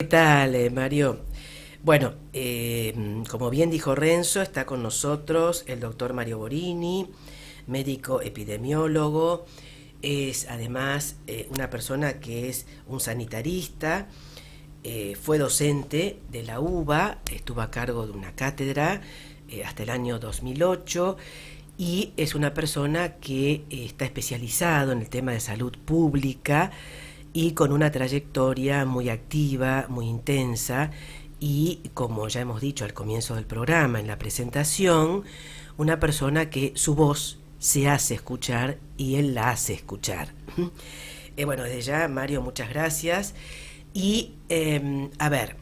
¿Qué tal, Mario? Bueno, como bien dijo Renzo, está con nosotros el doctor Mario Borini, médico epidemiólogo. Es además una persona que es un sanitarista, fue docente de la UBA, estuvo a cargo de una cátedra hasta el año 2008 y es una persona que está especializado en el tema de salud pública y con una trayectoria muy activa, muy intensa y, como ya hemos dicho al comienzo del programa, en la presentación, una persona que su voz se hace escuchar y él la hace escuchar. Bueno, desde ya, Mario, muchas gracias. Y, a ver,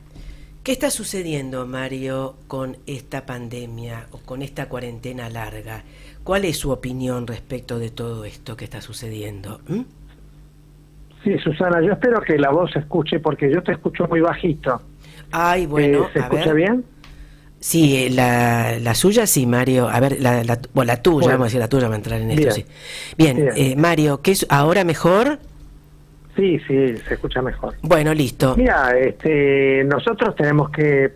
¿qué está sucediendo, Mario, con esta pandemia o con esta cuarentena larga? ¿Cuál es su opinión respecto de todo esto que está sucediendo? Sí, Susana, yo espero que la voz se escuche porque yo te escucho muy bajito. Ay, bueno, ¿Se a escucha ver. bien? Sí, la suya sí, Mario. A ver, bueno, la tuya, vamos a Bueno, decir la tuya, vamos a entrar en esto, bien, sí. Bien, bien. Mario, ¿qué es ahora mejor? Sí, sí, se escucha mejor. Bueno, listo. Mira, nosotros tenemos que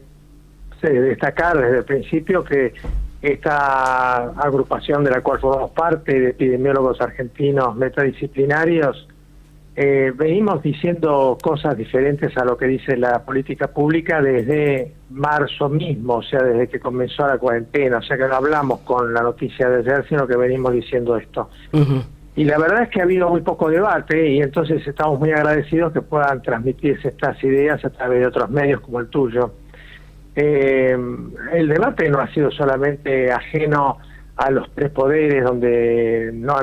destacar desde el principio que esta agrupación de la cual formamos parte, de epidemiólogos argentinos metadisciplinarios, venimos diciendo cosas diferentes a lo que dice la política pública desde marzo mismo, o sea, desde que comenzó la cuarentena, o sea que no hablamos con la noticia de ayer, sino que venimos diciendo esto. Ujú. Y la verdad es que ha habido muy poco debate y entonces estamos muy agradecidos que puedan transmitirse estas ideas a través de otros medios como el tuyo. El debate no ha sido solamente ajeno a los tres poderes, donde no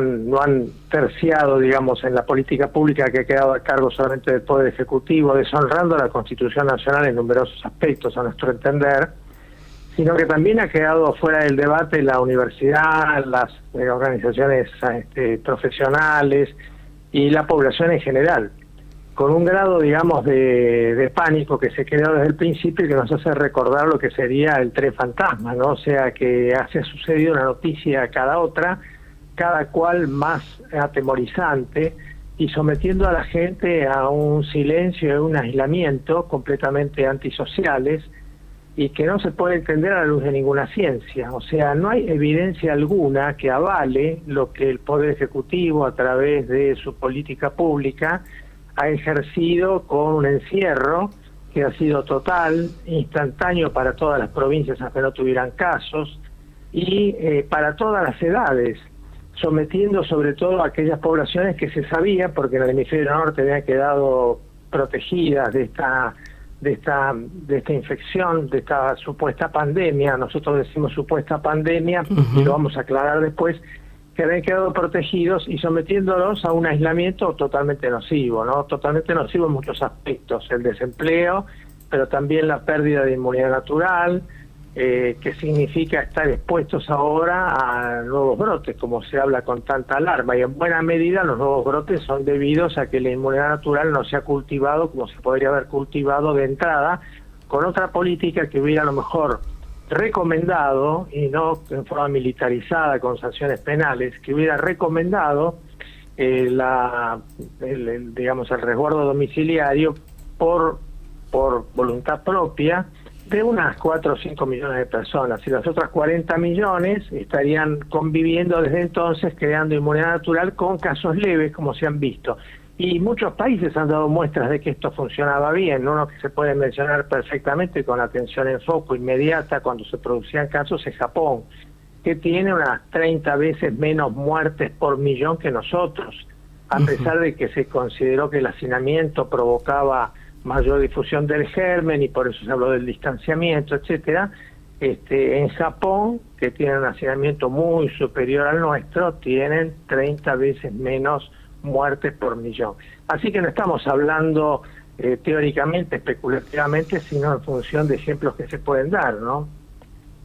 han terciado, digamos, en la política pública, que ha quedado a cargo solamente del Poder Ejecutivo, deshonrando la Constitución Nacional en numerosos aspectos, a nuestro entender, sino que también ha quedado fuera del debate la universidad, las organizaciones profesionales y la población en general, con un grado, digamos, de pánico que se creó desde el principio y que nos hace recordar lo que sería el tren fantasma, ¿no? O sea, que ha sucedido una noticia a cada otra, cada cual más atemorizante, y sometiendo a la gente a un silencio y un aislamiento completamente antisociales, y que no se puede entender a la luz de ninguna ciencia. O sea, no hay evidencia alguna que avale lo que el Poder Ejecutivo, a través de su política pública, ha ejercido con un encierro que ha sido total, instantáneo para todas las provincias, aunque no tuvieran casos, y para todas las edades, sometiendo sobre todo a aquellas poblaciones que se sabía, porque en el hemisferio norte habían quedado protegidas de esta infección, de esta supuesta pandemia. Nosotros decimos supuesta pandemia, y lo vamos a aclarar después, que habían quedado protegidos y sometiéndolos a un aislamiento totalmente nocivo, ¿no? Totalmente nocivo en muchos aspectos, el desempleo, pero también la pérdida de inmunidad natural, que significa estar expuestos ahora a nuevos brotes, como se habla con tanta alarma, y en buena medida los nuevos brotes son debidos a que la inmunidad natural no se ha cultivado como se podría haber cultivado de entrada, con otra política que hubiera a lo mejor recomendado, y no en forma militarizada con sanciones penales, que hubiera recomendado digamos, el resguardo domiciliario por voluntad propia de unas 4 o 5 millones de personas, y las otras 40 millones estarían conviviendo desde entonces, creando inmunidad natural con casos leves, como se han visto. Y muchos países han dado muestras de que esto funcionaba bien. Uno que se puede mencionar perfectamente con atención en foco inmediata cuando se producían casos es Japón, que tiene unas 30 veces menos muertes por millón que nosotros, a pesar de que se consideró que el hacinamiento provocaba mayor difusión del germen y por eso se habló del distanciamiento, etcétera. En Japón, que tiene un hacinamiento muy superior al nuestro, tienen 30 veces menos muertes por millón. Así que no estamos hablando teóricamente, especulativamente, sino en función de ejemplos que se pueden dar, ¿no?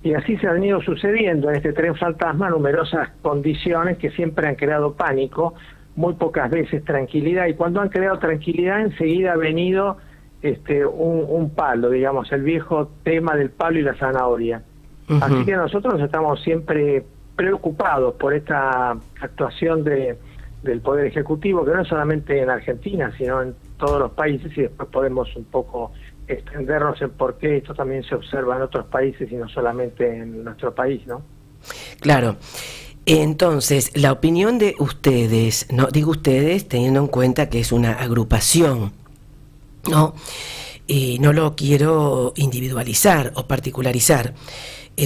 Y así se han ido sucediendo en este tren fantasma numerosas condiciones que siempre han creado pánico, muy pocas veces tranquilidad, y cuando han creado tranquilidad enseguida ha venido un palo, digamos, el viejo tema del palo y la zanahoria. Así que nosotros estamos siempre preocupados por esta actuación del Poder Ejecutivo, que no es solamente en Argentina, sino en todos los países, y después podemos un poco extendernos en por qué esto también se observa en otros países y no solamente en nuestro país, ¿no? Claro. Entonces, la opinión de ustedes, no digo ustedes teniendo en cuenta que es una agrupación, ¿no? Y no lo quiero individualizar o particularizar.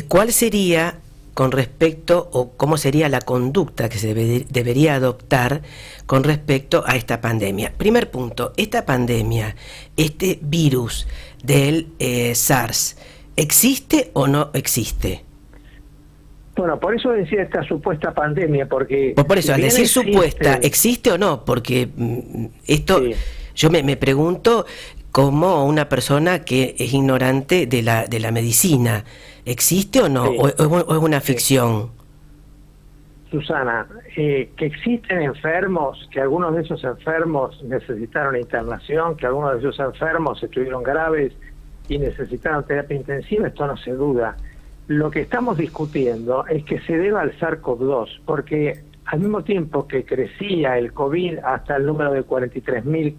¿Cuál sería con respecto o cómo sería la conducta que se debería adoptar con respecto a esta pandemia? Primer punto, esta pandemia, este virus del SARS, ¿existe o no existe? Bueno, por eso decía esta supuesta pandemia, porque... Por eso, al decir existe, supuesta, ¿existe o no? Porque esto, sí. yo me pregunto como una persona que es ignorante de la medicina, ¿existe o no? Sí. ¿O es una ficción? Susana, que existen enfermos, que algunos de esos enfermos necesitaron internación, que algunos de esos enfermos estuvieron graves y necesitaron terapia intensiva, esto no se duda. Lo que estamos discutiendo es que se deba al SARS-CoV-2, porque al mismo tiempo que crecía el COVID hasta el número de 43.000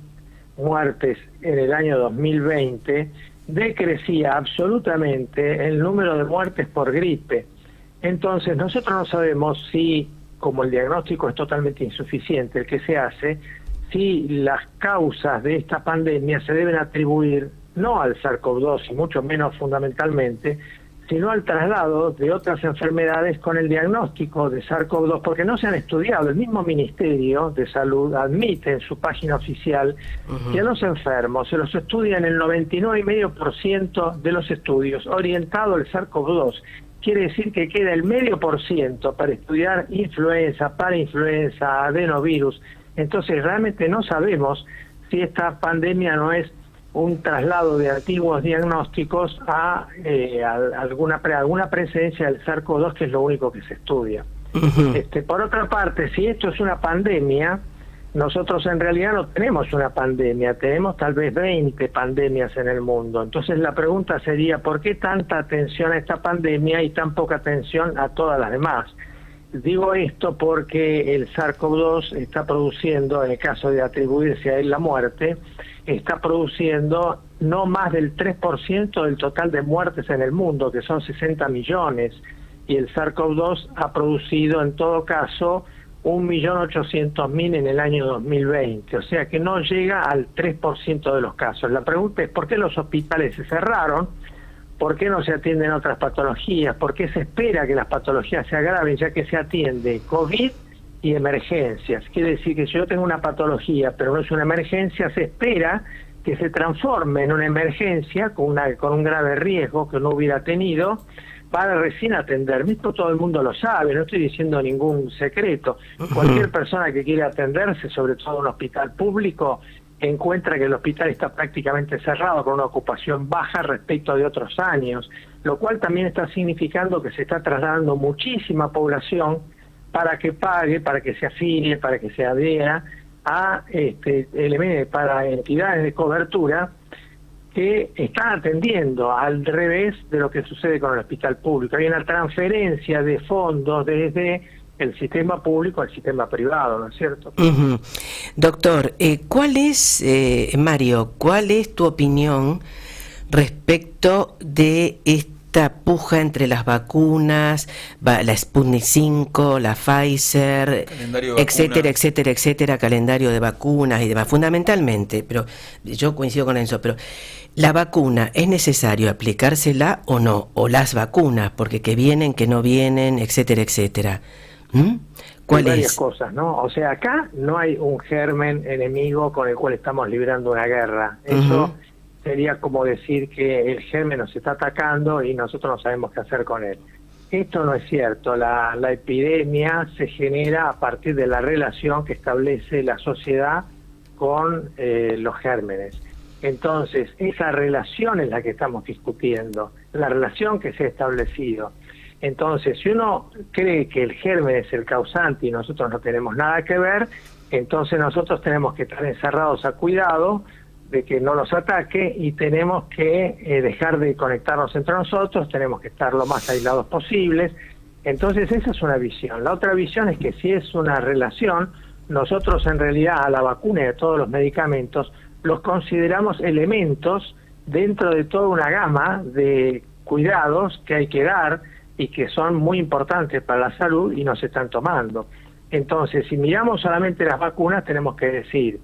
muertes en el año 2020, decrecía absolutamente el número de muertes por gripe. Entonces nosotros no sabemos si, como el diagnóstico es totalmente insuficiente el que se hace, si las causas de esta pandemia se deben atribuir no al SARS-CoV-2 y mucho menos fundamentalmente, sino al traslado de otras enfermedades con el diagnóstico de SARS-CoV-2, porque no se han estudiado. El mismo Ministerio de Salud admite en su página oficial que a los enfermos se los estudia en el 99,5% de los estudios orientado al SARS-CoV-2. Quiere decir que queda el 0,5% para estudiar influenza, parainfluenza, adenovirus. Entonces realmente no sabemos si esta pandemia no es un traslado de antiguos diagnósticos a alguna presencia del SARS-CoV-2, que es lo único que se estudia. Por otra parte, si esto es una pandemia, nosotros en realidad no tenemos una pandemia, tenemos tal vez 20 pandemias en el mundo. Entonces la pregunta sería, ¿por qué tanta atención a esta pandemia y tan poca atención a todas las demás? Digo esto porque el SARS-CoV-2 está produciendo, en el caso de atribuirse a él la muerte, está produciendo no más del 3% del total de muertes en el mundo, que son 60 millones, y el SARS-CoV-2 ha producido en todo caso 1.800.000 en el año 2020, o sea que no llega al 3% de los casos. La pregunta es, ¿por qué los hospitales se cerraron? ¿Por qué no se atienden otras patologías? ¿Por qué se espera que las patologías se agraven ya que se atiende COVID y emergencias? Quiere decir que si yo tengo una patología pero no es una emergencia, se espera que se transforme en una emergencia con un grave riesgo que no hubiera tenido para recién atenderme. Esto todo el mundo lo sabe, no estoy diciendo ningún secreto. Cualquier persona que quiera atenderse, sobre todo en un hospital público, encuentra que el hospital está prácticamente cerrado con una ocupación baja respecto de otros años, lo cual también está significando que se está trasladando muchísima población para que pague, para que se afilie, para que se adhiera a para entidades de cobertura que están atendiendo al revés de lo que sucede con el hospital público. Hay una transferencia de fondos desde el sistema público al sistema privado, ¿no es cierto? Doctor, ¿cuál es, Mario, cuál es tu opinión respecto de esta puja entre las vacunas, la Sputnik 5, la Pfizer, etcétera, etcétera, etcétera, calendario de vacunas y demás? Fundamentalmente, pero yo coincido con eso, pero ¿la vacuna es necesario aplicársela o no? O las vacunas, porque que vienen, que no vienen, etcétera, etcétera. ¿Cuál hay varias es? cosas, ¿no? O sea, acá no hay un germen enemigo con el cual estamos librando una guerra. Eso sería como decir que el germen nos está atacando y nosotros no sabemos qué hacer con él. Esto no es cierto. La epidemia se genera a partir de la relación que establece la sociedad con los gérmenes. Entonces, esa relación es la que estamos discutiendo, la relación que se ha establecido. Entonces, si uno cree que el germen es el causante y nosotros no tenemos nada que ver, entonces nosotros tenemos que estar encerrados a cuidado de que no nos ataque y tenemos que dejar de conectarnos entre nosotros, tenemos que estar lo más aislados posibles. Entonces, esa es una visión. La otra visión es que si es una relación, nosotros en realidad a la vacuna y a todos los medicamentos los consideramos elementos dentro de toda una gama de cuidados que hay que dar y que son muy importantes para la salud y no se están tomando. Entonces, si miramos solamente las vacunas, tenemos que decir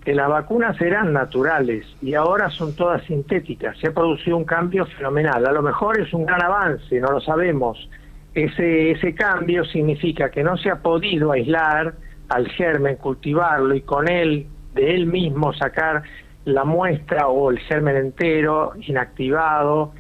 que las vacunas eran naturales y ahora son todas sintéticas. Se ha producido un cambio fenomenal. A lo mejor es un gran avance, no lo sabemos. Ese cambio significa que no se ha podido aislar al germen, cultivarlo y con él, de él mismo, sacar la muestra o el germen entero, inactivado,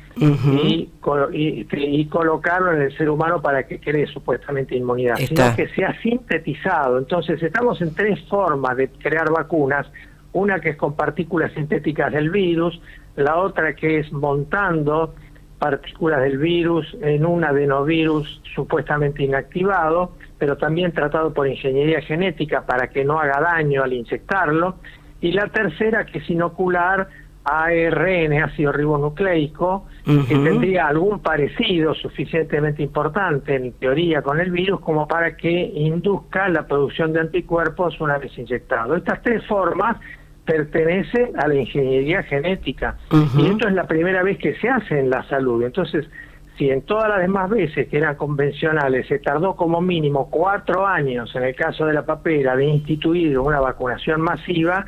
y colocarlo en el ser humano para que cree supuestamente inmunidad, sino que se ha sintetizado. Entonces estamos en tres formas de crear vacunas: una que es con partículas sintéticas del virus, la otra que es montando partículas del virus en un adenovirus supuestamente inactivado, pero también tratado por ingeniería genética para que no haga daño al inyectarlo, y la tercera que es inocular ARN, ácido ribonucleico, que tendría algún parecido suficientemente importante en teoría con el virus como para que induzca la producción de anticuerpos una vez inyectado. Estas tres formas pertenecen a la ingeniería genética, y esto es la primera vez que se hace en la salud. Entonces, si en todas las demás veces que eran convencionales se tardó como mínimo 4 años, en el caso de la papera, de instituir una vacunación masiva,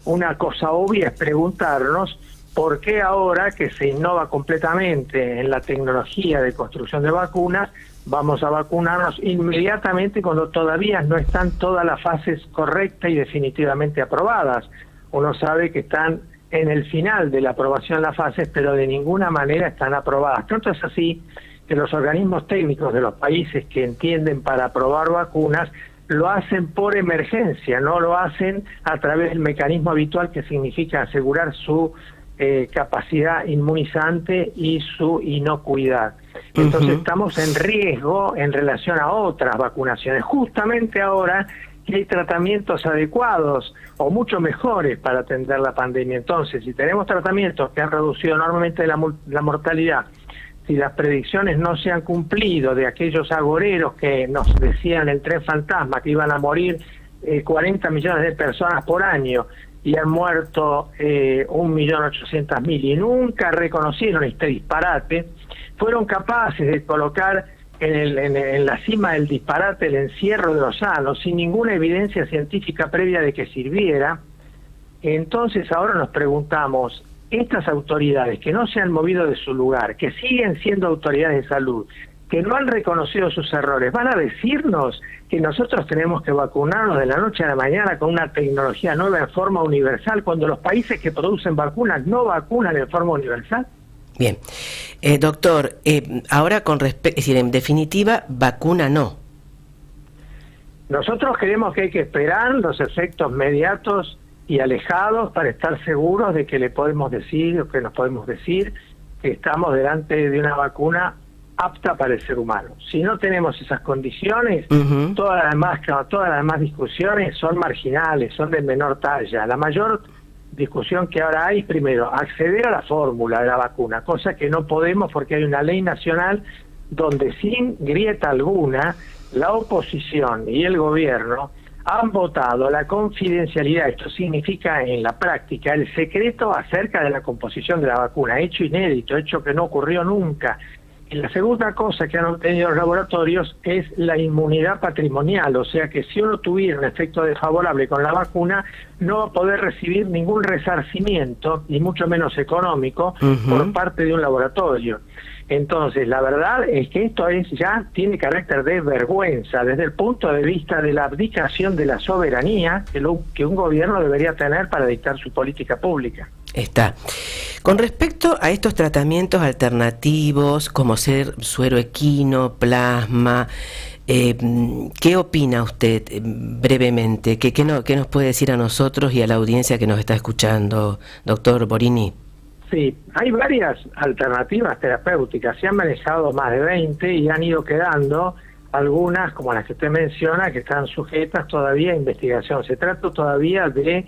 una cosa obvia es preguntarnos por qué ahora que se innova completamente en la tecnología de construcción de vacunas, vamos a vacunarnos inmediatamente cuando todavía no están todas las fases correctas y definitivamente aprobadas. Uno sabe que están en el final de la aprobación las fases, pero de ninguna manera están aprobadas. Tanto es así que los organismos técnicos de los países que entienden para aprobar vacunas lo hacen por emergencia, no lo hacen a través del mecanismo habitual, que significa asegurar su capacidad inmunizante y su inocuidad. Entonces estamos en riesgo en relación a otras vacunaciones, justamente ahora que hay tratamientos adecuados o mucho mejores para atender la pandemia. Entonces, si tenemos tratamientos que han reducido enormemente la mortalidad, si las predicciones no se han cumplido de aquellos agoreros que nos decían el tren fantasma que iban a morir 40 millones de personas por año y han muerto 1.800.000 y nunca reconocieron este disparate, fueron capaces de colocar en la cima del disparate el encierro de los sanos sin ninguna evidencia científica previa de que sirviera. Entonces ahora nos preguntamos, estas autoridades que no se han movido de su lugar, que siguen siendo autoridades de salud, que no han reconocido sus errores, ¿van a decirnos que nosotros tenemos que vacunarnos de la noche a la mañana con una tecnología nueva en forma universal cuando los países que producen vacunas no vacunan en forma universal? Bien. Doctor, ahora es decir, en definitiva, vacuna no. Nosotros creemos que hay que esperar los efectos mediatos y alejados para estar seguros de que le podemos decir, o que nos podemos decir, que estamos delante de una vacuna apta para el ser humano. Si no tenemos esas condiciones, todas las demás discusiones son marginales, son de menor talla. La mayor discusión que ahora hay, primero, acceder a la fórmula de la vacuna, cosa que no podemos porque hay una ley nacional donde sin grieta alguna la oposición y el gobierno han votado la confidencialidad. Esto significa en la práctica el secreto acerca de la composición de la vacuna, hecho inédito, hecho que no ocurrió nunca. Y la segunda cosa que han obtenido los laboratorios es la inmunidad patrimonial, o sea que si uno tuviera un efecto desfavorable con la vacuna, no va a poder recibir ningún resarcimiento, y mucho menos económico, por parte de un laboratorio. Entonces, la verdad es que esto tiene carácter de vergüenza desde el punto de vista de la abdicación de la soberanía que un gobierno debería tener para dictar su política pública. Está. Con respecto a estos tratamientos alternativos, como ser suero equino, plasma, ¿qué opina usted brevemente? ¿Qué nos puede decir a nosotros y a la audiencia que nos está escuchando, doctor Borini? Sí, hay varias alternativas terapéuticas, se han manejado más de 20 y han ido quedando algunas, como las que usted menciona, que están sujetas todavía a investigación. Se trata todavía de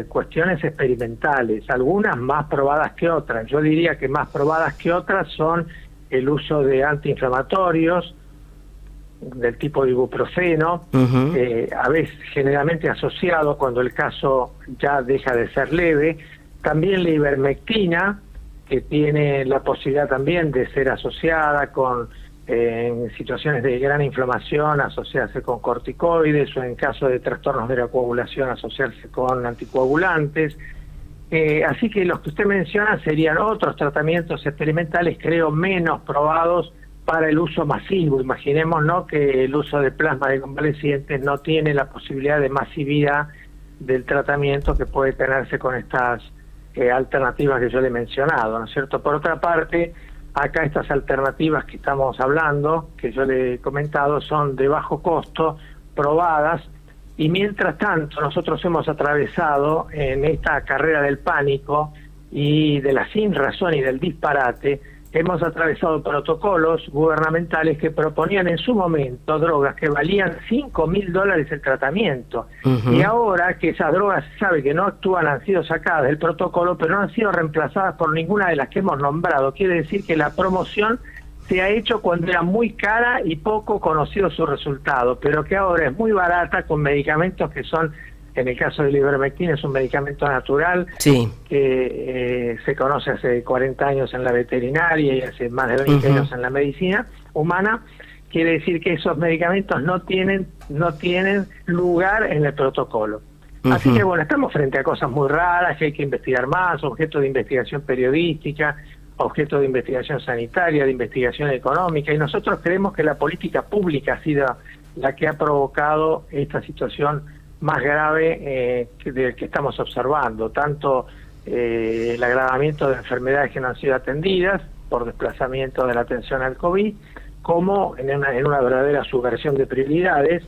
cuestiones experimentales, algunas más probadas que otras. Yo diría que más probadas que otras son el uso de antiinflamatorios del tipo de ibuprofeno, a veces generalmente asociado cuando el caso ya deja de ser leve, También la ivermectina, que tiene la posibilidad también de ser asociada con en situaciones de gran inflamación, asociarse con corticoides, o en caso de trastornos de la coagulación, asociarse con anticoagulantes. Así que los que usted menciona serían otros tratamientos experimentales, creo, menos probados para el uso masivo. Imaginemos, ¿no?, que el uso de plasma de convalecientes no tiene la posibilidad de masividad del tratamiento que puede tenerse con estas alternativas que yo le he mencionado, ¿no es cierto? Por otra parte, acá estas alternativas que estamos hablando, que yo le he comentado, son de bajo costo, probadas, y mientras tanto nosotros hemos atravesado en esta carrera del pánico y de la sin razón y del disparate, hemos atravesado protocolos gubernamentales que proponían en su momento drogas que valían $5.000 el tratamiento. Y ahora que esas drogas se sabe que no actúan, han sido sacadas del protocolo, pero no han sido reemplazadas por ninguna de las que hemos nombrado. Quiere decir que la promoción se ha hecho cuando era muy cara y poco conocido su resultado, pero que ahora es muy barata, con medicamentos que son, en el caso de la ivermectina, es un medicamento natural, sí, que se conoce hace 40 años en la veterinaria y hace más de 20 años en la medicina humana. Quiere decir que esos medicamentos no tienen lugar en el protocolo. Así que bueno, estamos frente a cosas muy raras que hay que investigar más, objeto de investigación periodística, objeto de investigación sanitaria, de investigación económica, y nosotros creemos que la política pública ha sido la que ha provocado esta situación más grave que estamos observando, tanto el agravamiento de enfermedades que no han sido atendidas por desplazamiento de la atención al COVID, como en una verdadera subversión de prioridades,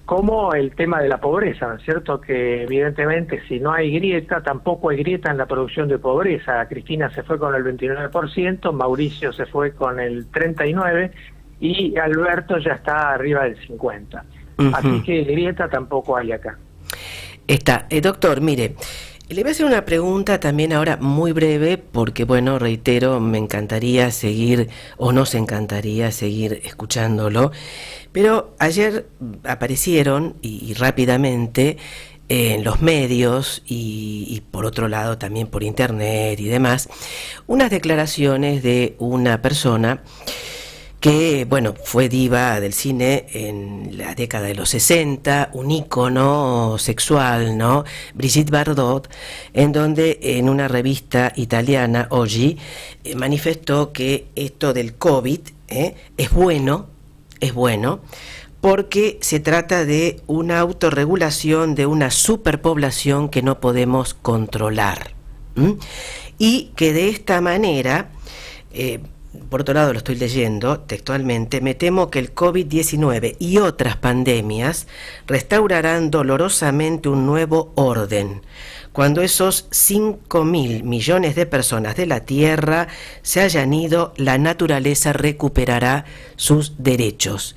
como el tema de la pobreza, ¿no es cierto? Que evidentemente si no hay grieta, tampoco hay grieta en la producción de pobreza. Cristina se fue con el 29%, Mauricio se fue con el 39% y Alberto ya está arriba del 50%. Así que grieta tampoco hay acá. Está. Doctor, mire, le voy a hacer una pregunta también ahora muy breve, porque bueno, reitero, me encantaría seguir, o nos encantaría seguir escuchándolo, pero ayer aparecieron y rápidamente en los medios y por otro lado también por internet y demás, unas declaraciones de una persona que, bueno, fue diva del cine en la década de los 60, un ícono sexual, ¿no? Brigitte Bardot, en donde en una revista italiana, Oggi, manifestó que esto del COVID es bueno, porque se trata de una autorregulación de una superpoblación que no podemos controlar. Y que de esta manera... por otro lado, lo estoy leyendo textualmente, me temo que el COVID-19 y otras pandemias restaurarán dolorosamente un nuevo orden. Cuando esos 5.000 millones de personas de la Tierra se hayan ido, la naturaleza recuperará sus derechos.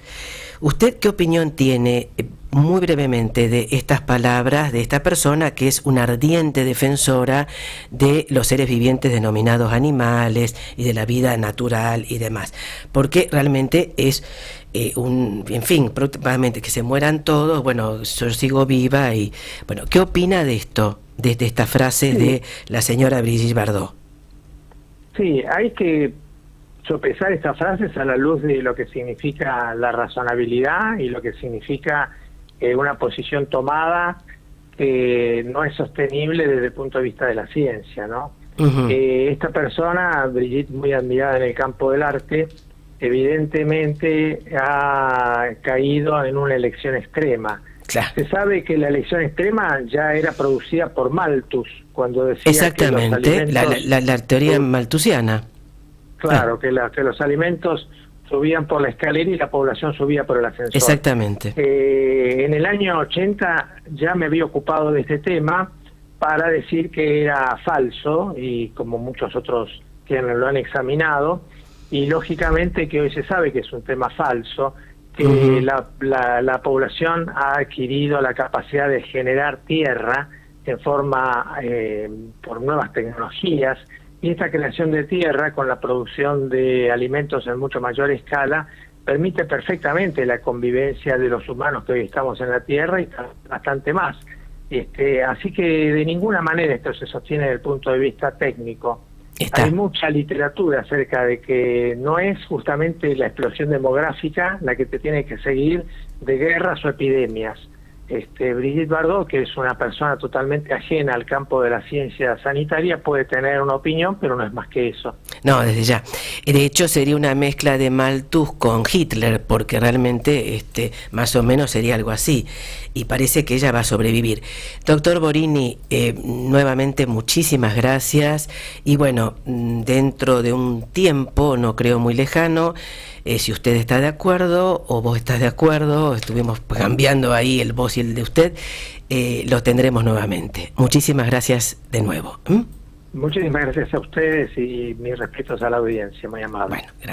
¿Usted qué opinión tiene, muy brevemente, de estas palabras de esta persona que es una ardiente defensora de los seres vivientes denominados animales y de la vida natural y demás? Porque realmente es en fin, probablemente que se mueran todos, bueno, yo sigo viva y, bueno, ¿qué opina de esto, de esta frase de la señora Brigitte Bardot? Sí, hay que sopesar estas frases a la luz de lo que significa la razonabilidad y lo que significa una posición tomada que no es sostenible desde el punto de vista de la ciencia, ¿no? Esta persona, Brigitte, muy admirada en el campo del arte, evidentemente ha caído en una elección extrema. Claro. Se sabe que la elección extrema ya era producida por Malthus, cuando decía exactamente, que los alimentos, la teoría malthusiana. Claro, que los alimentos subían por la escalera y la población subía por el ascensor. Exactamente. En el año 80 ya me había ocupado de este tema para decir que era falso, y como muchos otros que lo han examinado, y lógicamente que hoy se sabe que es un tema falso, que la población ha adquirido la capacidad de generar tierra en forma por nuevas tecnologías, y esta creación de tierra con la producción de alimentos en mucho mayor escala permite perfectamente la convivencia de los humanos que hoy estamos en la Tierra y bastante más. Así que de ninguna manera esto se sostiene desde el punto de vista técnico. Está. Hay mucha literatura acerca de que no es justamente la explosión demográfica la que te tiene que seguir de guerras o epidemias. Brigitte Bardot, que es una persona totalmente ajena al campo de la ciencia sanitaria, puede tener una opinión, pero no es más que eso. No, desde ya. De hecho, sería una mezcla de Malthus con Hitler, porque realmente más o menos sería algo así. Y parece que ella va a sobrevivir. Doctor Borini, nuevamente muchísimas gracias. Y bueno, dentro de un tiempo, no creo muy lejano, si usted está de acuerdo o vos estás de acuerdo, estuvimos cambiando ahí el vos y el de usted, lo tendremos nuevamente. Muchísimas gracias de nuevo. Muchísimas gracias a ustedes y mis respetos a la audiencia, muy amable. Bueno, gracias.